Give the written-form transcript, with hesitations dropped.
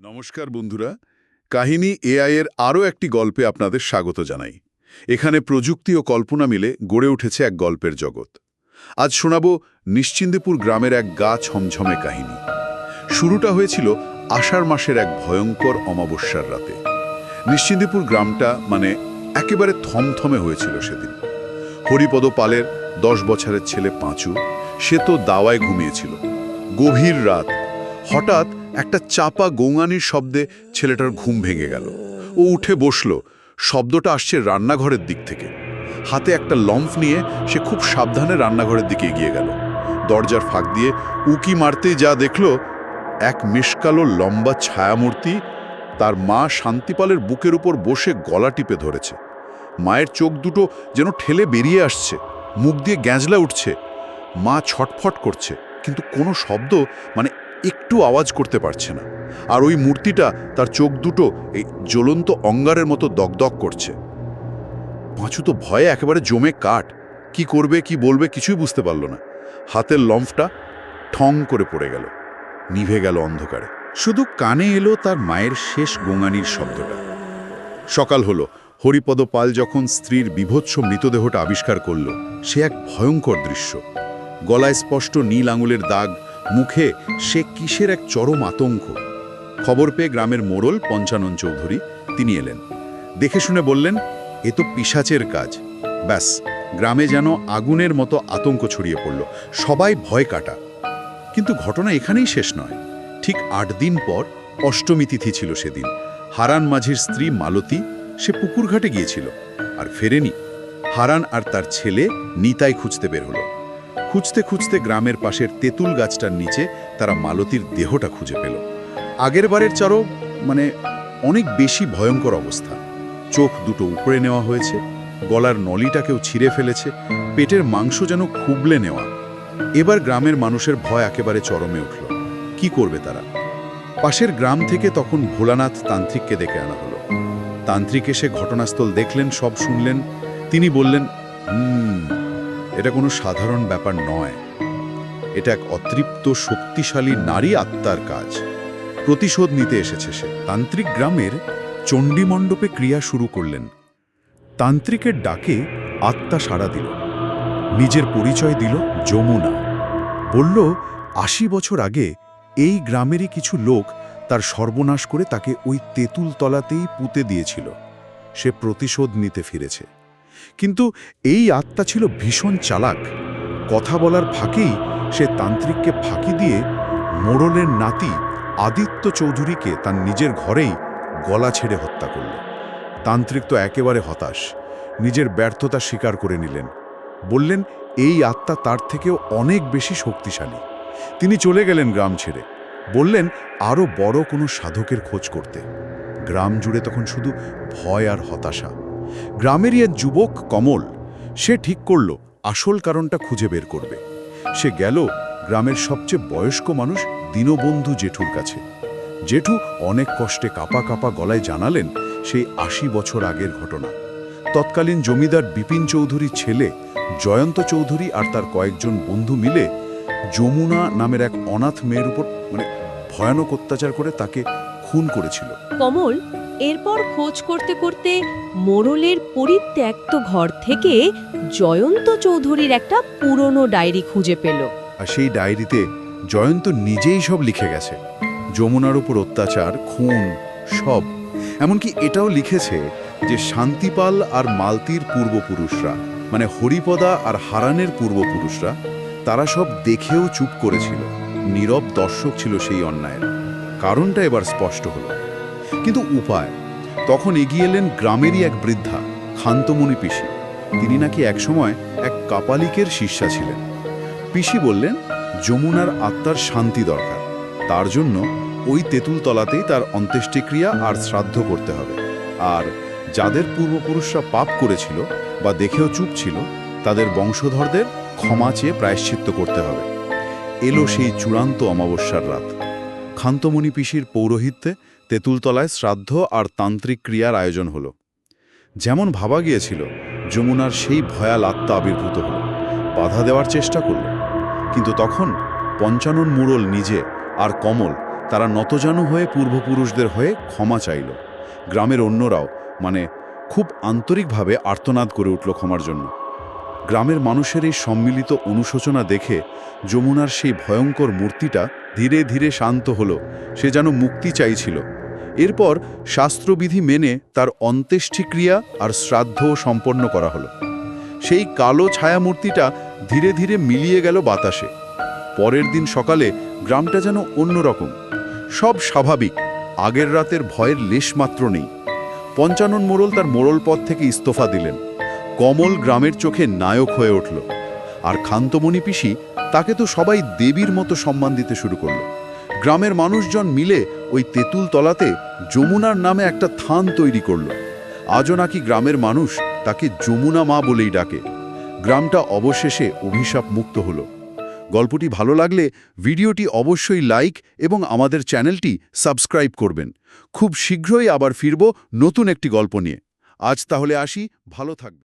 নমস্কার বন্ধুরা, কাহিনী এআই এর আরও একটি গল্পে আপনাদের স্বাগত জানাই। এখানে প্রযুক্তি ও কল্পনা মিলে গড়ে উঠেছে এক গল্পের জগৎ। আজ শোনাব নিশ্চিন্দিপুর গ্রামের এক গা ছমছমে কাহিনী। শুরুটা হয়েছিল আষাঢ় মাসের এক ভয়ঙ্কর অমাবস্যার রাতে। নিশ্চিন্দিপুর গ্রামটা একেবারে থমথমে হয়েছিল সেদিন। হরিপদ পালের 10 বছরের ছেলে পাঁচু, সে তো দাওয়ায় ঘুমিয়েছিল। গভীর রাত, হঠাৎ একটা চাপা গোঙানির শব্দে ছেলেটার ঘুম ভেঙে গেল। ও উঠে বসল। শব্দটা আসছে রান্নাঘরের দিক থেকে। হাতে একটা লম্ফ নিয়ে সে খুব সাবধানে রান্নাঘরের দিকে এগিয়ে গেল। দরজার ফাঁক দিয়ে উকি মারতেই যা দেখল, এক মেশকালো লম্বা ছায়ামূর্তি তার মা শান্তিপালের বুকের উপর বসে গলা টিপে ধরেছে। মায়ের চোখ দুটো যেন ঠেলে বেরিয়ে আসছে, মুখ দিয়ে গ্যাঁজলা উঠছে। মা ছটফট করছে, কিন্তু কোনো শব্দ একটু আওয়াজ করতে পারছে না। আর ওই মূর্তিটা তার চোখ দুটো এই জ্বলন্ত অঙ্গারের মতো দগদগ করছে। পাঁচু তো ভয়ে একেবারে জমে কাঠ। কি করবে কি বলবে কিছুই বুঝতে পারল না। হাতের লম্ফটা ঠং করে পড়ে গেল, নিভে গেল অন্ধকারে। শুধু কানে এলো তার মায়ের শেষ গোঙানির শব্দটা। সকাল হলো। হরিপদ পাল যখন স্ত্রীর বিভৎস মৃতদেহটা আবিষ্কার করল, সে এক ভয়ঙ্কর দৃশ্য। গলায় স্পষ্ট নীল আঙুলের দাগ, মুখে সে কিসের এক চরম আতঙ্ক। খবর পেয়ে গ্রামের মোড়ল পঞ্চানন চৌধুরী তিনি এলেন। দেখে শুনে বললেন, এ তো পিশাচের কাজ। ব্যাস, গ্রামে যেন আগুনের মতো আতঙ্ক ছড়িয়ে পড়ল। সবাই ভয় কাটা। কিন্তু ঘটনা এখানেই শেষ নয়। ঠিক 8 দিন পর অষ্টমী তিথি ছিল সেদিন। হারান মাঝির স্ত্রী মালতী, সে পুকুর ঘাটে গিয়েছিল আর ফেরেনি। হারান আর তার ছেলে নিতাই খুঁজতে বের হলো। খুঁজতে খুঁজতে গ্রামের পাশের তেঁতুল গাছটার নিচে তারা মালতীর দেহটা খুঁজে পেল। আগের বারের চারও অনেক বেশি ভয়ঙ্কর অবস্থা। চোখ দুটো উপড়ে নেওয়া হয়েছে, গলার নলিটাকেও ছিঁড়ে ফেলেছে, পেটের মাংস যেন খুবলে নেওয়া। এবার গ্রামের মানুষের ভয় একেবারে চরমে উঠল। কি করবে তারা? পাশের গ্রাম থেকে তখন ভোলানাথ তান্ত্রিককে ডেকে আনা হলো। তান্ত্রিক এসে ঘটনাস্থল দেখলেন, সব শুনলেন। তিনি বললেন, এটা কোনো সাধারণ ব্যাপার নয়। এটা এক অতৃপ্ত শক্তিশালী নারী আত্মার কাজ। প্রতিশোধ নিতে এসেছে সে। তান্ত্রিক গ্রামের চণ্ডীমণ্ডপে ক্রিয়া শুরু করলেন। তান্ত্রিকের ডাকে আত্মা সাড়া দিল। নিজের পরিচয় দিল যমুনা। বলল, 80 বছর আগে এই গ্রামেরই কিছু লোক তার সর্বনাশ করে তাকে ওই তেঁতুল তলাতেই পুঁতে দিয়েছিল। সে প্রতিশোধ নিতে ফিরেছে। কিন্তু এই আত্মা ছিল ভীষণ চালাক। কথা বলার ফাঁকেই সে তান্ত্রিককে ফাঁকি দিয়ে মোড়লের নাতি আদিত্য চৌধুরীকে তার নিজের ঘরেই গলা ছেড়ে হত্যা করল। তান্ত্রিক তো একেবারে হতাশ, নিজের ব্যর্থতা স্বীকার করে নিলেন। বললেন, এই আত্মা তার থেকেও অনেক বেশি শক্তিশালী। তিনি চলে গেলেন গ্রাম ছেড়ে। বললেন আরও বড় কোনো সাধকের খোঁজ করতে। গ্রাম জুড়ে তখন শুধু ভয় আর হতাশা। গ্রামেরই এক যুবক কমল, সে ঠিক করল আসল কারণটা খুঁজে বের করবে। সে গেল গ্রামের সবচেয়ে বয়স্ক মানুষ দীনবন্ধু জেঠুর কাছে। জেঠু অনেক কষ্টে কাঁপা কাঁপা গলায় জানালেন সেই 80 বছর আগের ঘটনা। তৎকালীন জমিদার বিপিন চৌধুরীর ছেলে জয়ন্ত চৌধুরী আর তার কয়েকজন বন্ধু মিলে যমুনা নামের এক অনাথ মেয়ের উপর ভয়ানক অত্যাচার করে তাকে খুন করেছিল। কমল এরপর খোঁজ করতে করতে মোড়লের পরিত্যক্ত ঘর থেকে জয়ন্ত চৌধুরীর একটা পুরনো ডায়েরি খুঁজে পেল। আর সেই ডায়েরিতে জয়ন্ত নিজেই সব লিখে গেছে। যমুনার উপর অত্যাচার, খুন, সব। এমনকি এটাও লিখেছে যে শান্তিপাল আর মালতীর পূর্বপুরুষরা, হরিপদা আর হারানের পূর্বপুরুষরা, তারা সব দেখেও চুপ করেছিল, নীরব দর্শক ছিল সেই অন্যায়ের। কারণটা এবার স্পষ্ট হলো। কিন্তু উপায়? তখন এগিয়ে এলেন গ্রামেরই এক বৃদ্ধা, খান্তমণি পিসি। তিনি নাকি একসময় এক কাপালিকের শিষ্যা ছিলেন। পিসি বললেন, যমুনার আত্মার শান্তি দরকার। তার জন্য ওই তেঁতুল তলাতেই তার অন্ত্যেষ্টিক্রিয়া আর শ্রাদ্ধ করতে হবে। আর যাদের পূর্বপুরুষরা পাপ করেছিল বা দেখেও চুপ ছিল, তাদের বংশধরদের ক্ষমা চেয়ে প্রায়শ্চিত্ত করতে হবে। এলো সেই চূড়ান্ত অমাবস্যার রাত। খান্তমণি পিসির পৌরোহিত্যে তেঁতুলতলায় শ্রাদ্ধ আর তান্ত্রিক ক্রিয়ার আয়োজন হলো। যেমন ভাবা গিয়েছিল, যমুনার সেই ভয়াল আত্মা আবির্ভূত হল। বাধা দেওয়ার চেষ্টা করল, কিন্তু তখন পঞ্চানন মোড়ল নিজে আর কমল তারা নতজানু হয়ে পূর্বপুরুষদের হয়ে ক্ষমা চাইল। গ্রামের অন্যরাও খুব আন্তরিকভাবে আর্তনাদ করে উঠল ক্ষমার জন্য। গ্রামের মানুষের এই সম্মিলিত অনুশোচনা দেখে যমুনার সেই ভয়ঙ্কর মূর্তিটা ধীরে ধীরে শান্ত হলো। সে যেন মুক্তি চাইছিল। এরপর শাস্ত্রবিধি মেনে তার অন্ত্যেষ্টিক্রিয়া আর শ্রাদ্ধ সম্পন্ন করা হলো। সেই কালো ছায়ামূর্তিটা ধীরে ধীরে মিলিয়ে গেল বাতাসে। পরের দিন সকালে গ্রামটা যেন অন্যরকম, সব স্বাভাবিক, আগের রাতের ভয়ের লেশমাত্র নেই। পঞ্চানন মোড়ল তার মোড়ল পদ থেকে ইস্তফা দিলেন। কমল গ্রামের চোখে নায়ক হয়ে উঠল। আর খান্তমণি পিসি, তাকে তো সবাই দেবীর মতো সম্মান দিতে শুরু করল। গ্রামের মানুষজন মিলে ওই তেঁতুল তলাতে যমুনার নামে একটা থান তৈরি করল। আজও নাকি গ্রামের মানুষ তাকে যমুনা মা বলেই ডাকে। গ্রামটা অবশেষে অভিশাপ মুক্ত হলো। গল্পটি ভালো লাগলে ভিডিওটি অবশ্যই লাইক এবং আমাদের চ্যানেলটি সাবস্ক্রাইব করবেন। খুব শীঘ্রই আবার ফিরব নতুন একটি গল্প নিয়ে। আজ তাহলে আসি, ভালো থাকবেন।